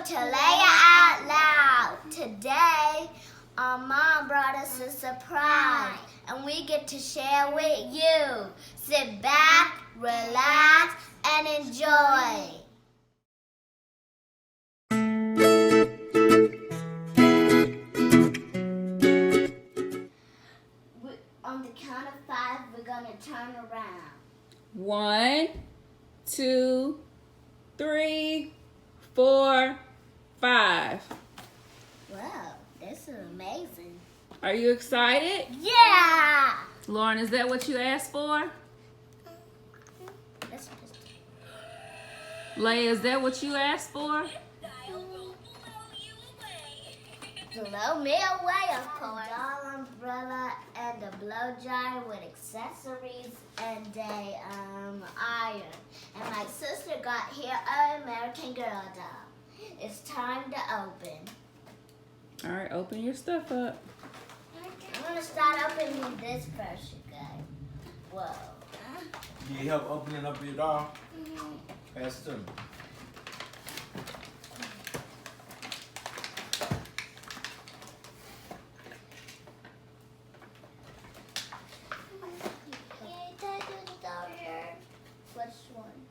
to Leia Out Loud. Today, our mom brought us a surprise, and we get to share with you. Sit back, relax, and enjoy. On the count of 5, we're going to turn around. 1, 2, 3, 4, 5. Wow, this is amazing. Are you excited? Yeah! Lauren, is that what you asked for? Leia, is that what you asked for? Blow me away, of course. A doll umbrella and a blow dryer with accessories and a iron. And my sister got here an American Girl doll. It's time to open. All right, open your stuff up. I'm gonna start opening this first, you guys. Whoa. You need help opening up your doll? Pass it to me.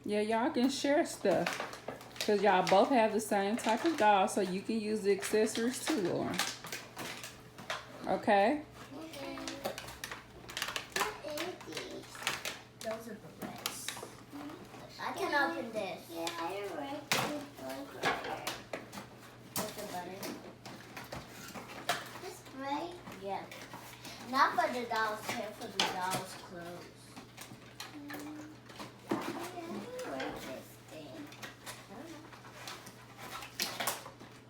Yeah, y'all can share stuff. Because y'all both have the same type of doll, so you can use the accessories too, Lauren. Okay? Those are berets. I can open this. Yeah, I What's the button? This right? Yeah. Not for the doll's hair, for the doll's clothes.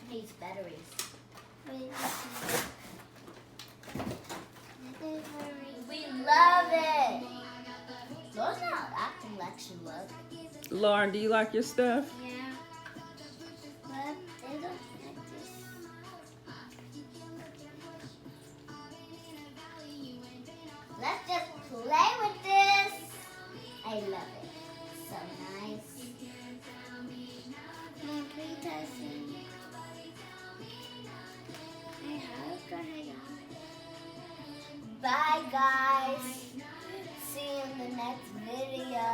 Needs batteries. We love it. Those not acting like she was. Lauren, do you like your stuff? Yeah. But they don't like this. Let's just play with this. I love it. So nice. Bye guys. See you in the next video.